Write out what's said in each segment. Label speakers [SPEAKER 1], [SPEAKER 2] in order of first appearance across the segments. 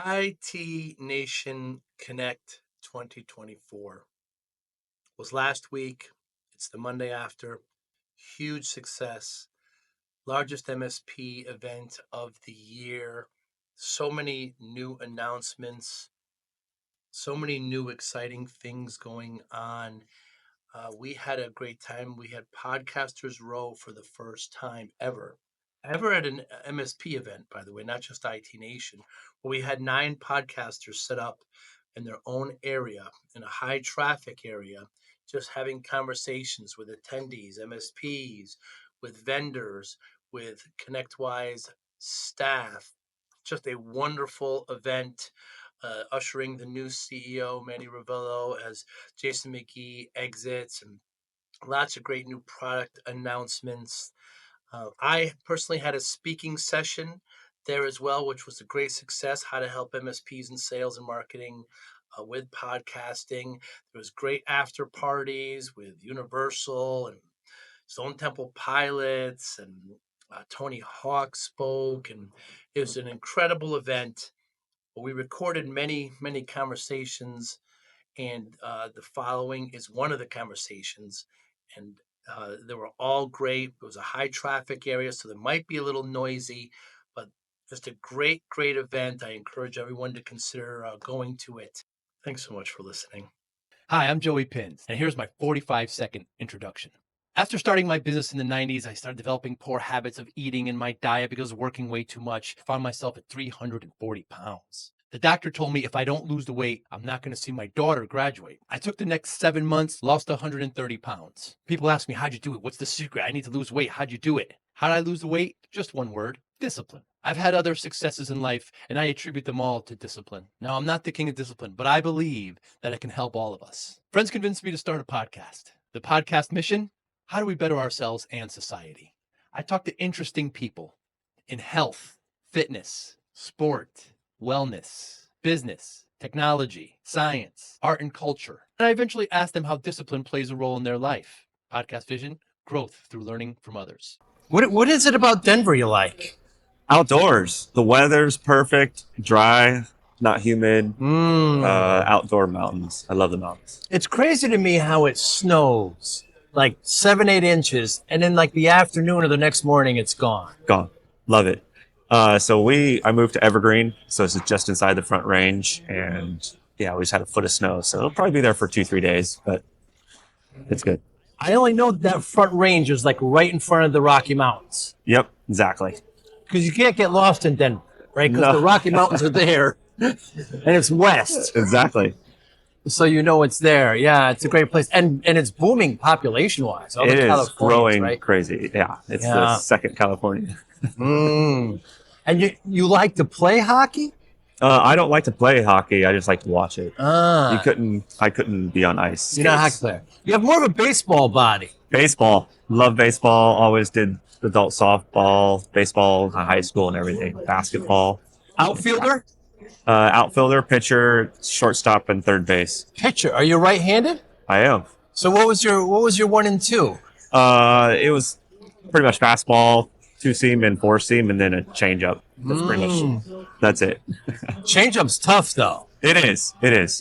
[SPEAKER 1] ITNation Connect 2024 was last week. It's the Monday after. Huge success. Largest MSP event of the year. So many new announcements. So many new exciting things going on. We had a great time. We had Podcasters Row for the first time ever at an MSP event, by the way, not just ITNation, where we had 9 podcasters set up in their own area, in a high traffic area, just having conversations with attendees, MSPs, with vendors, with ConnectWise staff. Just a wonderful event. Ushering the new CEO, Manny Ravello, as Jason McGee exits, and lots of great new product announcements. I personally had a speaking session there as well, which was a great success, how to help MSPs in sales and marketing with podcasting. There was great after parties with Universal and Stone Temple Pilots, and Tony Hawk spoke, and it was an incredible event. We recorded many conversations, and the following is one of the conversations, and they were all great. It was a high traffic area, so they might be a little noisy, but just a great event. I encourage everyone to consider going to it. Thanks so much for listening.
[SPEAKER 2] Hi, I'm Joey Pinz, and here's my 45-second introduction. After starting my business in the 90s, I started developing poor habits of eating in my diet because of working way too much. I found myself at 340 pounds. The doctor told me if I don't lose the weight, I'm not going to see my daughter graduate. I took the next 7 months, lost 130 pounds. People ask me, how'd you do it? What's the secret? I need to lose weight. How'd you do it? How did I lose the weight? Just one word: discipline. I've had other successes in life, and I attribute them all to discipline. Now, I'm not the king of discipline, but I believe that it can help all of us. Friends convinced me to start a podcast. The podcast mission: how do we better ourselves and society? I talk to interesting people in health, fitness, sport, wellness, business, technology, science, art, and culture. And I eventually ask them how discipline plays a role in their life. Podcast vision: growth through learning from others.
[SPEAKER 3] What is it about Denver you like?
[SPEAKER 4] Outdoors. The weather's perfect, dry, not humid. Outdoor mountains. I love the mountains.
[SPEAKER 3] It's crazy to me how it snows like 7-8 inches, and then like the afternoon or the next morning it's gone.
[SPEAKER 4] Gone. Love it. I moved to Evergreen, so it's just inside the Front Range, and yeah, we just had a foot of snow, so it'll probably be there for 2-3 days, but it's good.
[SPEAKER 3] I only know that Front Range is like right in front of the Rocky Mountains.
[SPEAKER 4] Yep, exactly.
[SPEAKER 3] Because you can't get lost in Denver, right? Because the Rocky Mountains are there, and it's west.
[SPEAKER 4] Exactly.
[SPEAKER 3] So you know it's there. Yeah, it's a great place, and it's booming population-wise.
[SPEAKER 4] It is growing, right? Crazy. Yeah, it's the second California.
[SPEAKER 3] And you like to play hockey?
[SPEAKER 4] I don't like to play hockey. I just like to watch it. I couldn't be on ice.
[SPEAKER 3] You're not a hockey player. You have more of a baseball body.
[SPEAKER 4] Baseball. Love baseball. Always did adult softball, baseball in high school and everything. Basketball.
[SPEAKER 3] Outfielder?
[SPEAKER 4] Outfielder, pitcher, shortstop, and third base.
[SPEAKER 3] Pitcher. Are you right-handed?
[SPEAKER 4] I am.
[SPEAKER 3] So what was your 1 and 2?
[SPEAKER 4] It was pretty much fastball, 2-seam and 4-seam, and then a changeup. That's pretty much that's it.
[SPEAKER 3] Changeup's tough though.
[SPEAKER 4] It is.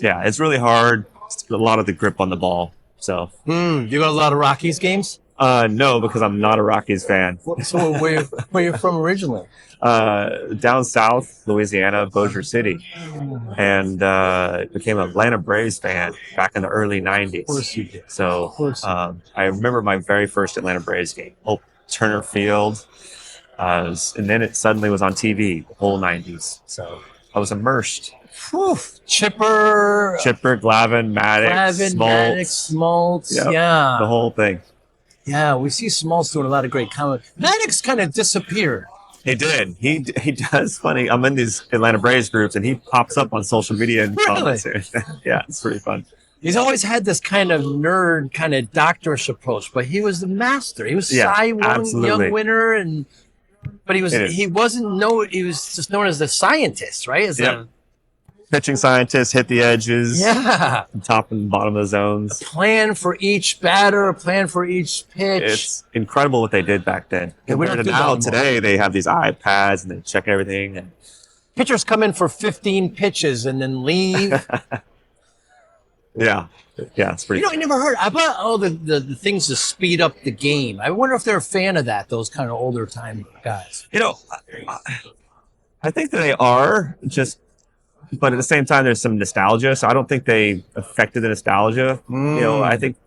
[SPEAKER 4] Yeah, it's really hard. It's a lot of the grip on the ball. So.
[SPEAKER 3] You got a lot of Rockies games?
[SPEAKER 4] No, because I'm not a Rockies fan.
[SPEAKER 3] So where you from originally?
[SPEAKER 4] Down south, Louisiana, Bossier City, and became an Atlanta Braves fan back in the early 90s.
[SPEAKER 3] Of course you did.
[SPEAKER 4] So I remember my very first Atlanta Braves game, Turner Field, and then it suddenly was on TV, the whole 90s. So I was immersed.
[SPEAKER 3] Whew. Chipper,
[SPEAKER 4] Glavine, Maddox,
[SPEAKER 3] Smoltz.
[SPEAKER 4] Yep,
[SPEAKER 3] yeah.
[SPEAKER 4] The whole thing.
[SPEAKER 3] Yeah, we see Smoltz doing a lot of great comments. Maddox kind of disappeared.
[SPEAKER 4] He did. He does. Funny. I'm in these Atlanta Braves groups, and he pops up on social media and comments. Yeah, it's pretty fun.
[SPEAKER 3] He's always had this kind of nerd, kind of doctorish approach, but he was the master. He was Cy Young winner, but he was just known as the scientist, right?
[SPEAKER 4] Pitching scientist, hit the edges.
[SPEAKER 3] Yeah.
[SPEAKER 4] Top and bottom of the zones.
[SPEAKER 3] A plan for each batter, a plan for each pitch.
[SPEAKER 4] It's incredible what they did back then. Compared to now, today they have these iPads and they check everything. And
[SPEAKER 3] pitchers come in for 15 pitches and then leave.
[SPEAKER 4] Yeah, it's pretty.
[SPEAKER 3] I never heard about the things to speed up the game. I wonder if they're a fan of that. Those kind of older time guys.
[SPEAKER 4] I think that they are but at the same time, there's some nostalgia. So I don't think they affected the nostalgia. I think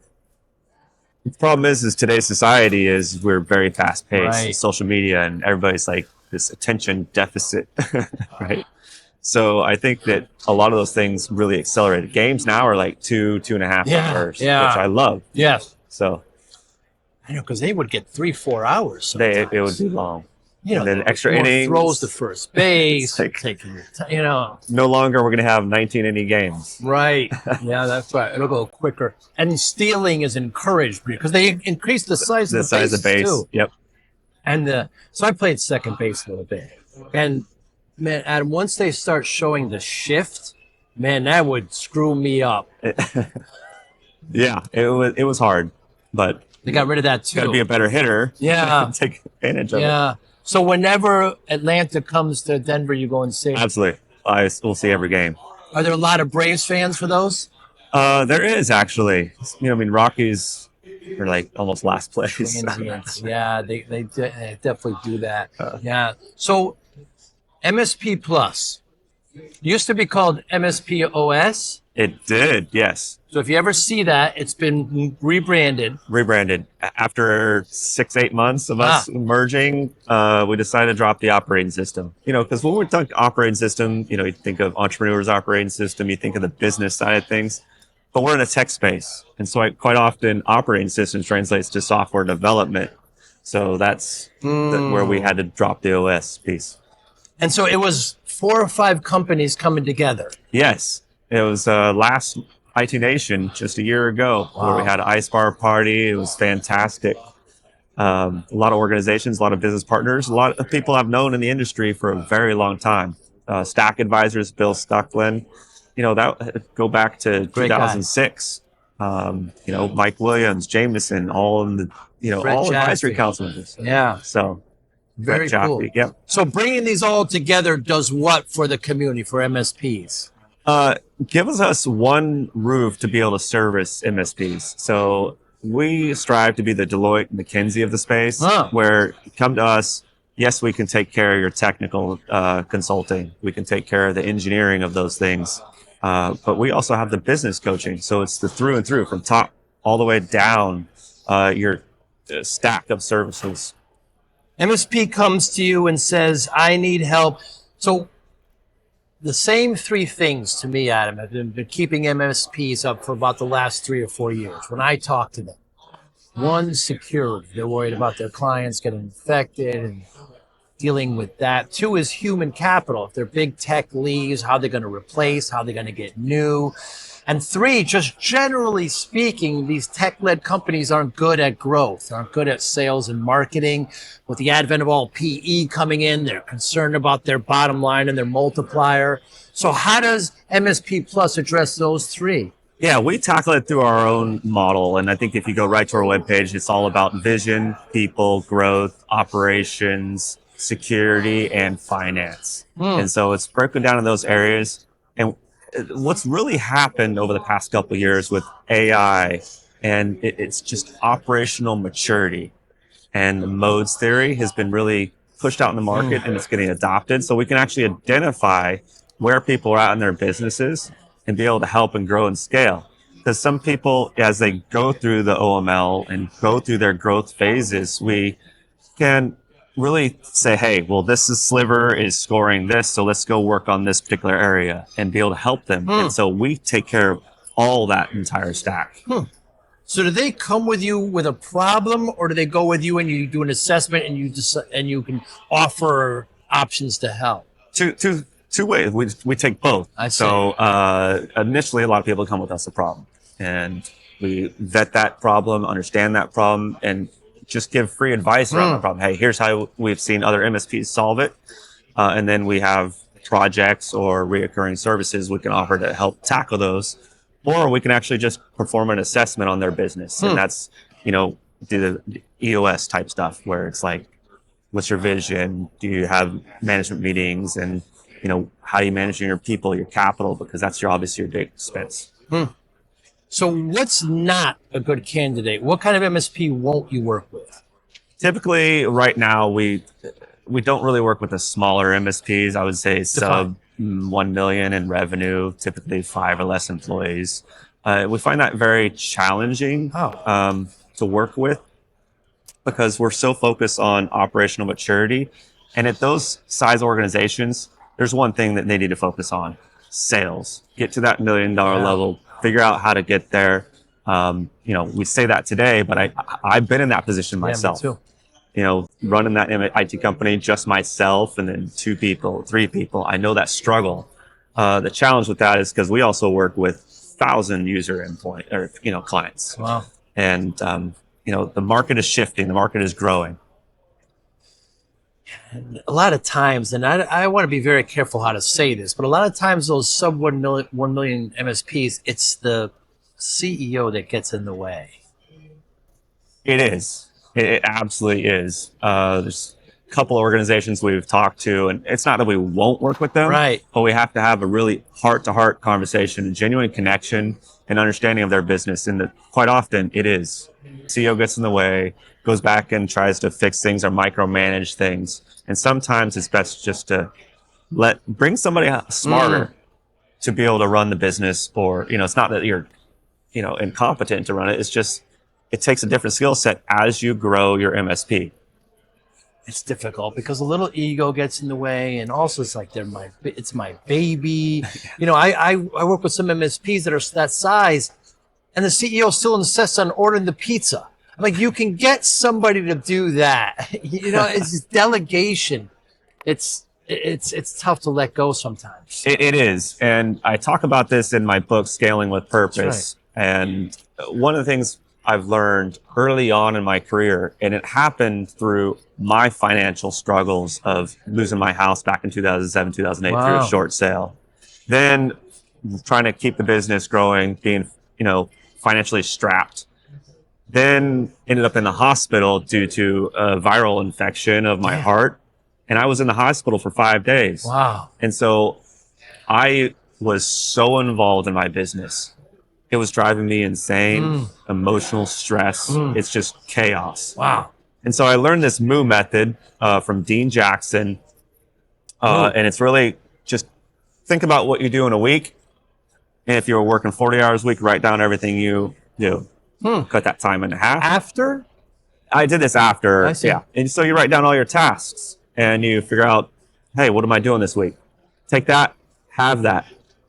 [SPEAKER 4] the problem is today's society is we're very fast paced,
[SPEAKER 3] Right.
[SPEAKER 4] social media, and everybody's like this attention deficit, right? So I think that a lot of those things really accelerated. Games now are like 2.5 hours, which I love.
[SPEAKER 3] Yes.
[SPEAKER 4] So
[SPEAKER 3] I know, because they would get 3-4 hours.
[SPEAKER 4] it would be long.
[SPEAKER 3] And
[SPEAKER 4] then extra
[SPEAKER 3] more
[SPEAKER 4] innings.
[SPEAKER 3] throws to first base.
[SPEAKER 4] It's like-
[SPEAKER 3] taking your time,
[SPEAKER 4] No longer we're going to have 19 inning games.
[SPEAKER 3] Right. Yeah, that's right. It'll go quicker. And stealing is encouraged because they increase the size of the
[SPEAKER 4] size of base.
[SPEAKER 3] too.
[SPEAKER 4] Yep.
[SPEAKER 3] And so I played second base a little bit. And man, Adam, once they start showing the shift, man, that would screw me up.
[SPEAKER 4] Yeah, it was hard, but
[SPEAKER 3] They got rid of that too.
[SPEAKER 4] got to be a better hitter.
[SPEAKER 3] Yeah.
[SPEAKER 4] Take advantage of it.
[SPEAKER 3] Yeah. So whenever Atlanta comes to Denver, you go and see.
[SPEAKER 4] Absolutely. We'll see every game.
[SPEAKER 3] Are there a lot of Braves fans for those?
[SPEAKER 4] There is actually. Rockies are like almost last place.
[SPEAKER 3] Transients. Yeah, they definitely do that. Yeah. So MSP Plus used to be called MSP OS.
[SPEAKER 4] It did, yes.
[SPEAKER 3] So if you ever see that, it's been rebranded.
[SPEAKER 4] After 6-8 months of us merging, we decided to drop the operating system. Because when we talk operating system, you think of entrepreneurs operating system, you think of the business side of things, but we're in a tech space. And so quite often operating system translates to software development. So that's where we had to drop the OS piece.
[SPEAKER 3] And so it was 4 or 5 companies coming together.
[SPEAKER 4] Yes. It was last ITNation just a year ago where we had an ice bar party. It was fantastic. A lot of organizations, a lot of business partners, a lot of people I've known in the industry for a very long time. Stack Advisors, Bill Stucklin, that go back to 2006. Mike Williams, Jameson, all in the, all advisory council members.
[SPEAKER 3] Yeah.
[SPEAKER 4] So
[SPEAKER 3] very cool.
[SPEAKER 4] Yep.
[SPEAKER 3] So bringing these all together does what for the community, for MSPs?
[SPEAKER 4] Gives us one roof to be able to service MSPs. So we strive to be the Deloitte and McKinsey of the space, where come to us. Yes, we can take care of your technical consulting. We can take care of the engineering of those things. But we also have the business coaching. So it's the through and through from top all the way down your stack of services.
[SPEAKER 3] MSP comes to you and says, I need help. So the same 3 things to me, Adam, have been keeping MSPs up for about the last 3 or 4 years when I talk to them. 1, security. They're worried about their clients getting infected and dealing with that. 2 is human capital. If their big tech leaves, how they're going to replace, how they're going to get new. And 3, just generally speaking, these tech-led companies aren't good at growth, aren't good at sales and marketing. With the advent of all PE coming in, they're concerned about their bottom line and their multiplier. So how does MSP Plus address those 3?
[SPEAKER 4] Yeah, we tackle it through our own model. And I think if you go right to our webpage, it's all about vision, people, growth, operations, security, and finance. And so it's broken down in those areas. And what's really happened over the past couple of years with AI, and it's just operational maturity. And the modes theory has been really pushed out in the market and it's getting adopted. So we can actually identify where people are at in their businesses and be able to help and grow and scale. Because some people, as they go through the OML and go through their growth phases, we can really say, hey, well, this is Sliver is scoring this, so let's go work on this particular area and be able to help them. And so we take care of all that entire stack.
[SPEAKER 3] So do they come with you with a problem, or do they go with you and you do an assessment and you can offer options to help?
[SPEAKER 4] Two ways. We take both.
[SPEAKER 3] I see.
[SPEAKER 4] So initially, a lot of people come with us a problem, and we vet that problem, understand that problem, and just give free advice around the problem. Hey, here's how we've seen other MSPs solve it. And then we have projects or reoccurring services we can offer to help tackle those. Or we can actually just perform an assessment on their business. And that's, do the EOS type stuff where it's like, what's your vision? Do you have management meetings? And how you managing your people, your capital, because that's obviously your big expense.
[SPEAKER 3] So what's not a good candidate? What kind of MSP won't you work with?
[SPEAKER 4] Typically, right now, we don't really work with the smaller MSPs. I would say sub 1 million in revenue, typically 5 or less employees. We find that very challenging to work with because we're so focused on operational maturity. And at those size organizations, there's one thing that they need to focus on: sales. Get to that $1 million level, figure out how to get there. We say that today, but I've been in that position myself.
[SPEAKER 3] Me too.
[SPEAKER 4] Running that IT company, just myself, and then 2 people, 3 people. I know that struggle. The challenge with that is because we also work with 1,000 user clients.
[SPEAKER 3] Wow.
[SPEAKER 4] And, the market is shifting, the market is growing.
[SPEAKER 3] A lot of times, and I want to be very careful how to say this, but a lot of times those sub 1 million MSPs, it's the CEO that gets in the way.
[SPEAKER 4] It is. It absolutely is. There's a couple of organizations we've talked to, and it's not that we won't work with them,
[SPEAKER 3] right?
[SPEAKER 4] But we have to have a really heart-to-heart conversation, a genuine connection and understanding of their business. And quite often it is. CEO gets in the way, goes back and tries to fix things or micromanage things. And sometimes it's best just to bring somebody smarter to be able to run the business. Or, it's not that you're, incompetent to run it. It's just, it takes a different skill set as you grow your MSP.
[SPEAKER 3] It's difficult because a little ego gets in the way, and also it's like it's my baby. I work with some MSPs that are that size, and the CEO still insists on ordering the pizza. I'm like, you can get somebody to do that. It's just delegation. It's tough to let go sometimes.
[SPEAKER 4] It is, and I talk about this in my book, Scaling with Purpose. Right. And one of the things I've learned early on in my career, and it happened through my financial struggles of losing my house back in 2007, 2008 through a short sale. Then trying to keep the business growing, being, financially strapped. Then ended up in the hospital due to a viral infection of my heart. And I was in the hospital for 5 days.
[SPEAKER 3] Wow.
[SPEAKER 4] And so I was so involved in my business. It was driving me insane, emotional stress. It's just chaos.
[SPEAKER 3] Wow.
[SPEAKER 4] And so I learned this MOO method from Dean Jackson. And it's really just think about what you do in a week. And if you were working 40 hours a week, write down everything you do. Cut that time in half.
[SPEAKER 3] After?
[SPEAKER 4] I did this after.
[SPEAKER 3] I see.
[SPEAKER 4] Yeah. And so you write down all your tasks and you figure out, hey, what am I doing this week? Take that, have that.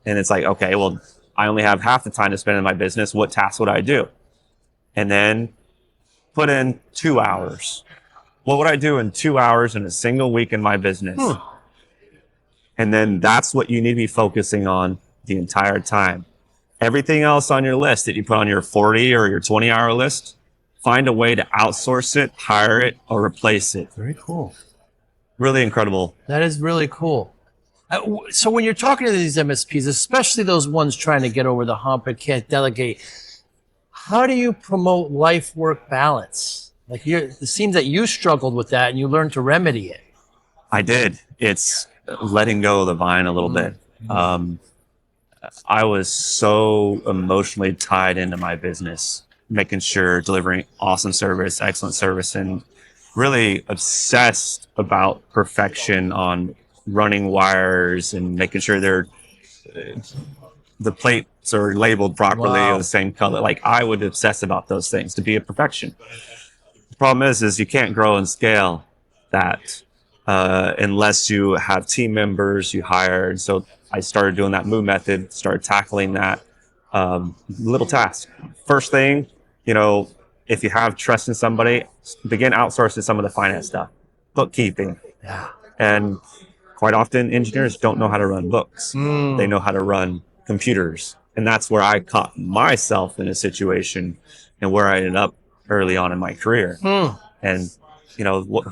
[SPEAKER 4] And it's like, okay, well, I only have half the time to spend in my business. What tasks would I do? And then put in 2 hours. What would I do in 2 hours in a single week in my business? And then that's what you need to be focusing on the entire time. Everything else on your list that you put on your 40 or your 20-hour list, find a way to outsource it, hire it, or replace it.
[SPEAKER 3] Very cool.
[SPEAKER 4] Really incredible.
[SPEAKER 3] That is really cool. So when you're talking to these MSPs, especially those ones trying to get over the hump and can't delegate, how do you promote life-work balance? Like it seems that you struggled with that and you learned to remedy it.
[SPEAKER 4] I did. It's letting go of the vine a little bit. I was so emotionally tied into my business, making sure delivering awesome service, excellent service, and really obsessed about perfection on running wires and making sure the plates are labeled properly or the same color. Like I would obsess about those things to be a perfection. The problem is you can't grow and scale that unless you have team members you hire. And so I started doing that MOO method, started tackling that little task. First thing, if you have trust in somebody, begin outsourcing some of the finance stuff, bookkeeping.
[SPEAKER 3] Yeah.
[SPEAKER 4] And quite often engineers don't know how to run books. They know how to run computers. And that's where I caught myself in a situation and where I ended up early on in my career. And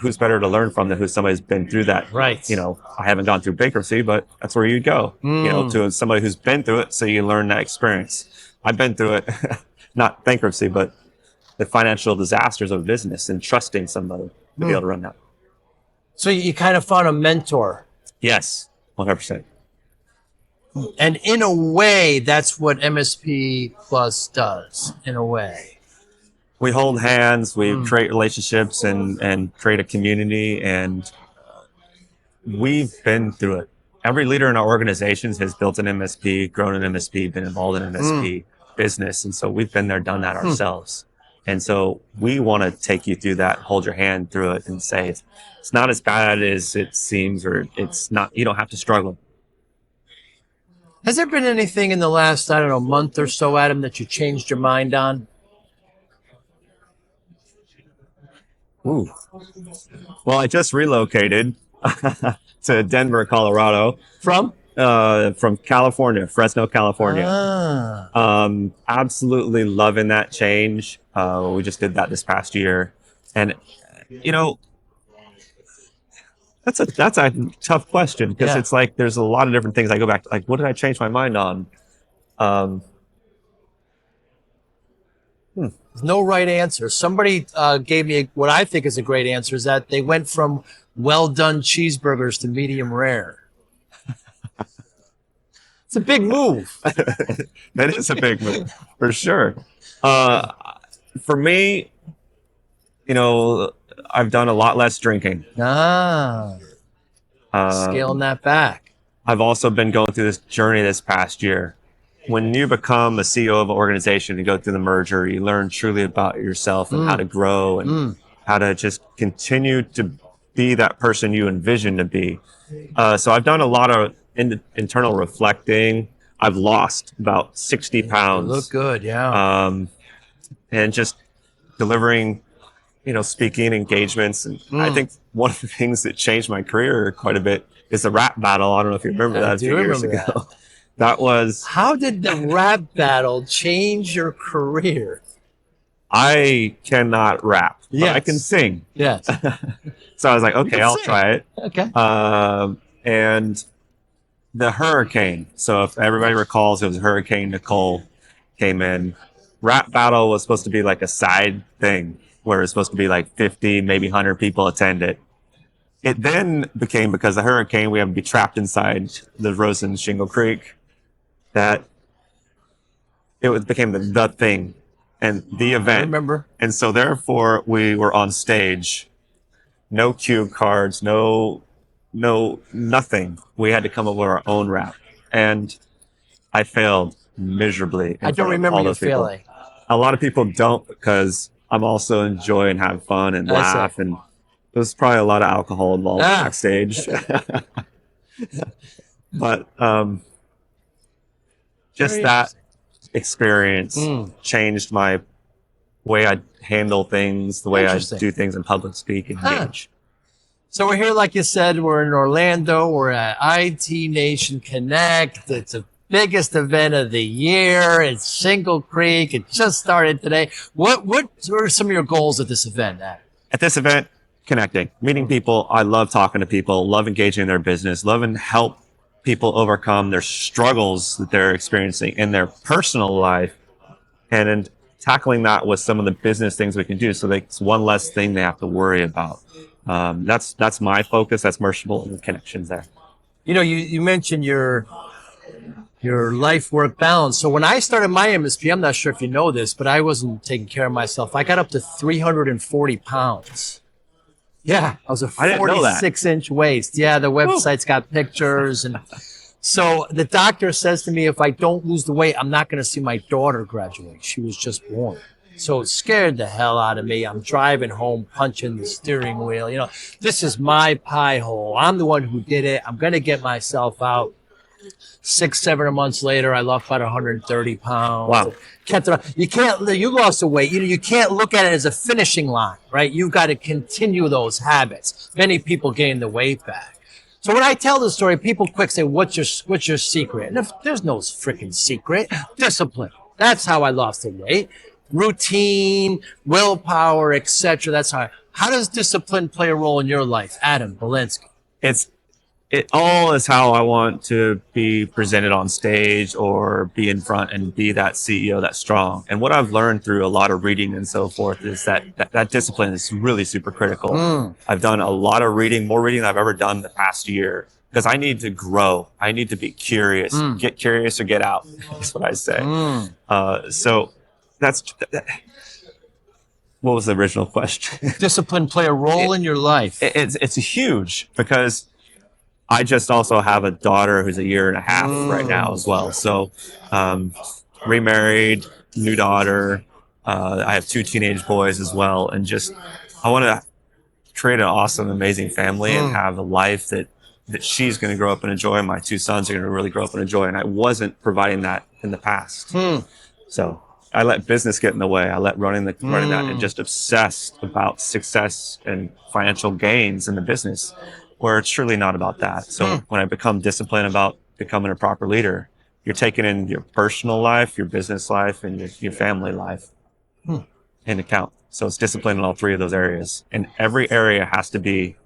[SPEAKER 4] who's better to learn from than who somebody's been through that?
[SPEAKER 3] Right.
[SPEAKER 4] I haven't gone through bankruptcy, but that's where you go, to somebody who's been through it. So you learn that experience. I've been through it, not bankruptcy, but the financial disasters of business and trusting somebody to be able to run that.
[SPEAKER 3] So you kind of found a mentor.
[SPEAKER 4] Yes. 100%.
[SPEAKER 3] And in a way, that's what MSP Plus does, in a way.
[SPEAKER 4] We hold hands, we create relationships and create a community, and we've been through it. Every leader in our organizations has built an MSP, grown an MSP, been involved in MSP business. And so we've been there, done that ourselves. And so we want to take you through that, hold your hand through it and say, it's not as bad as it seems, or it's not, you don't have to struggle.
[SPEAKER 3] Has there been anything in the last, I don't know, month or so, Adam, that you changed your mind on?
[SPEAKER 4] Ooh. Well, I just relocated to Denver, Colorado.
[SPEAKER 3] From
[SPEAKER 4] California, Fresno, California. Absolutely loving that change. We just did that this past year. And, you know, that's a tough question, because it's like there's a lot of different things I go back to. Like, what did I change my mind on?
[SPEAKER 3] There's no right answer. Somebody gave me what I think is a great answer, is that they went from well-done cheeseburgers to medium rare. It's a big move.
[SPEAKER 4] That is a big move, for sure. For me, you know, I've done a lot less drinking.
[SPEAKER 3] Scaling that back.
[SPEAKER 4] I've also been going through this journey this past year. When you become a CEO of an organization, you go through the merger, you learn truly about yourself and how to grow and how to just continue to be that person you envision to be. So I've done a lot of internal reflecting. I've lost about 60 pounds.
[SPEAKER 3] You look good, yeah.
[SPEAKER 4] And just delivering, you know, speaking engagements. And I think one of the things that changed my career quite a bit is the rap battle. I don't know if you remember that a few years ago. That was...
[SPEAKER 3] How did the rap battle change your career?
[SPEAKER 4] I cannot rap, but I can sing.
[SPEAKER 3] Yes.
[SPEAKER 4] So I was like, okay, I'll try it.
[SPEAKER 3] Okay.
[SPEAKER 4] And the hurricane. So if everybody recalls, it was Hurricane Nicole came in. Rap battle was supposed to be like a side thing where it's supposed to be like 50, maybe 100 people attend it. It then became, because the hurricane, we have to be trapped inside the Rosen Shingle Creek, that became the thing and the event.
[SPEAKER 3] I remember.
[SPEAKER 4] And so therefore we were on stage, no cue cards, no nothing. We had to come up with our own rap. And I failed miserably.
[SPEAKER 3] I don't remember you failing.
[SPEAKER 4] A lot of people don't, because I'm also enjoy and have fun and laugh, and there's probably a lot of alcohol involved backstage. But just that experience changed my way I handle things, the way I do things in public speak and engage.
[SPEAKER 3] So we're here, like you said, we're in Orlando. We're at ITNation Connect. It's the biggest event of the year. It's Shingle Creek. It just started today. What are some of your goals at this event, Adam?
[SPEAKER 4] At this event, connecting, meeting people. I love talking to people, love engaging in their business, love and help people overcome their struggles that they're experiencing in their personal life, and then tackling that with some of the business things we can do, so it's one less thing they have to worry about. That's my focus. That's merchable and connections there.
[SPEAKER 3] You know, you mentioned your life-work balance. So when I started my MSP, I'm not sure if you know this, but I wasn't taking care of myself. I got up to 340 pounds. Yeah, I was a 46-inch waist. Yeah, the website's got pictures. And so the doctor says to me, if I don't lose the weight, I'm not going to see my daughter graduate. She was just born. So it scared the hell out of me. I'm driving home, punching the steering wheel. You know, this is my pie hole. I'm the one who did it. I'm going to get myself out. 6-7 months later, I lost about 130 pounds.
[SPEAKER 4] Wow.
[SPEAKER 3] You lost the weight. You can't look at it as a finishing line, right? You've got to continue those habits. Many people gain the weight back. So when I tell the story, people quick say, what's your secret? And if there's no freaking secret, discipline. That's how I lost the weight. Routine, willpower, etc. That's how does discipline play a role in your life, Adam Bielanski?
[SPEAKER 4] It all is how I want to be presented on stage or be in front and be that CEO that's strong. And what I've learned through a lot of reading and so forth is that discipline is really super critical. I've done a lot of reading, more reading than I've ever done the past year. because I need to grow. I need to be curious. Get curious or get out. That's what I say. So that's what was the original question?
[SPEAKER 3] Discipline play a role in your life.
[SPEAKER 4] It's huge because I just also have a daughter who's a year and a half right now as well. So remarried, new daughter. I have 2 teenage boys as well, and just I want to create an awesome, amazing family and have a life that she's going to grow up and enjoy. My 2 sons are going to really grow up and enjoy, and I wasn't providing that in the past. So I let business get in the way. I let running that and just obsessed about success and financial gains in the business, where it's truly not about that. So when I become disciplined about becoming a proper leader, you're taking in your personal life, your business life, and your family life in account. So it's discipline in all 3 of those areas, and every area has to be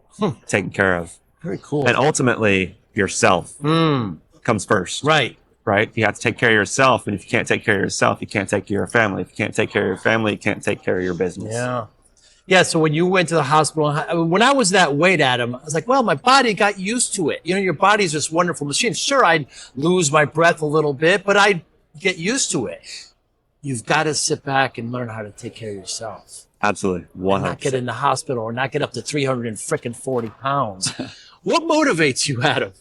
[SPEAKER 4] taken care of.
[SPEAKER 3] Very cool.
[SPEAKER 4] And ultimately, yourself comes first.
[SPEAKER 3] Right.
[SPEAKER 4] You have to take care of yourself, and if you can't take care of yourself, you can't take care of your family. If you can't take care of your family, you can't take care of your business.
[SPEAKER 3] Yeah. So when you went to the hospital, when I was that weight, Adam, I was like, well, my body got used to it. You know, your body's this wonderful machine. Sure, I'd lose my breath a little bit, but I'd get used to it. You've got to sit back and learn how to take care of yourself.
[SPEAKER 4] Absolutely. 100%.
[SPEAKER 3] Not get in the hospital or not get up to 340 pounds. What motivates you, Adam?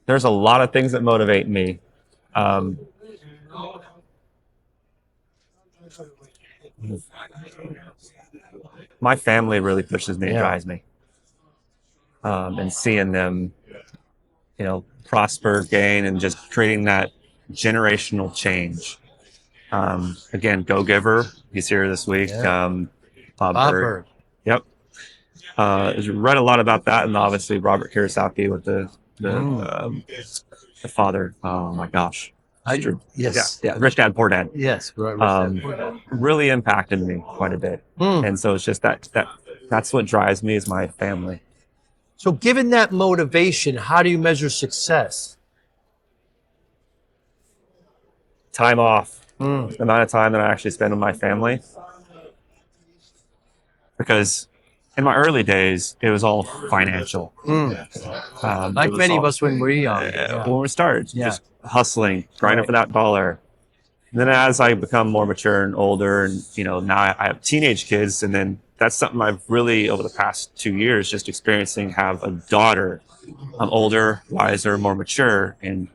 [SPEAKER 4] There's a lot of things that motivate me. My family really pushes me and drives me. And seeing them, prosper, gain, and just creating that generational change. Again, Go Giver. He's here this week. Bob Berg. Yep. Read a lot about that, and obviously Robert Kiyosaki with the father. Oh my gosh.
[SPEAKER 3] Yes.
[SPEAKER 4] Yeah. Rich Dad, Poor Dad.
[SPEAKER 3] Yes.
[SPEAKER 4] Really impacted me quite a bit. And so it's just that's what drives me is my family.
[SPEAKER 3] So given that motivation, how do you measure success?
[SPEAKER 4] Time off. The amount of time that I actually spend with my family. Because in my early days, it was all financial.
[SPEAKER 3] Like many of us when we're young.
[SPEAKER 4] When we started, just hustling, grinding for that dollar. And then as I become more mature and older, and now I have teenage kids, and then that's something I've really over the past 2 years just experiencing. Have a daughter. I'm older, wiser, more mature, and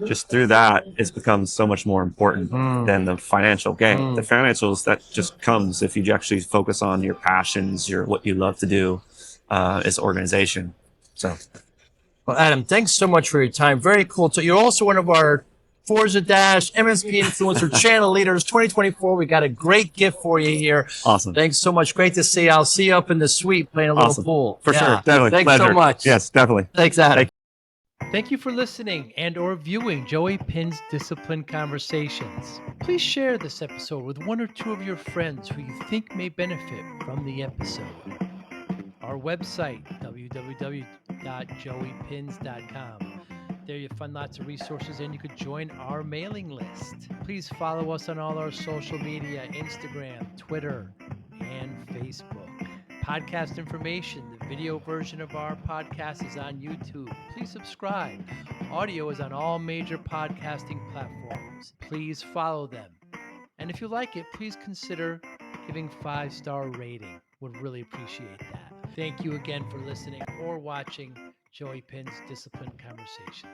[SPEAKER 4] just through that, it's become so much more important than the financial gain. The financials, that just comes if you actually focus on your passions, what you love to do as organization. So,
[SPEAKER 3] well, Adam, thanks so much for your time. Very cool. So you're also one of our Forza Dash MSP Influencer Channel Leaders 2024. We got a great gift for you here.
[SPEAKER 4] Awesome.
[SPEAKER 3] Thanks so much. Great to see you. I'll see you up in the suite playing a little pool.
[SPEAKER 4] For sure. Definitely.
[SPEAKER 3] Thanks
[SPEAKER 4] Pleasure.
[SPEAKER 3] so much.
[SPEAKER 4] Yes, definitely.
[SPEAKER 3] Thanks, Adam.
[SPEAKER 2] Thank you for listening and or viewing Joey Pinz Discipline Conversations. Please share this episode with 1 or 2 of your friends who you think may benefit from the episode. Our website, www.joeypins.com. There you'll find lots of resources, and you could join our mailing list. Please follow us on all our social media, Instagram, Twitter, and Facebook. Podcast information, the video version of our podcast is on YouTube. Please subscribe. Audio is on all major podcasting platforms. Please follow them. And if you like it, please consider giving 5-star rating. Would really appreciate that. Thank you again for listening or watching Joey Pinz Discipline Conversations.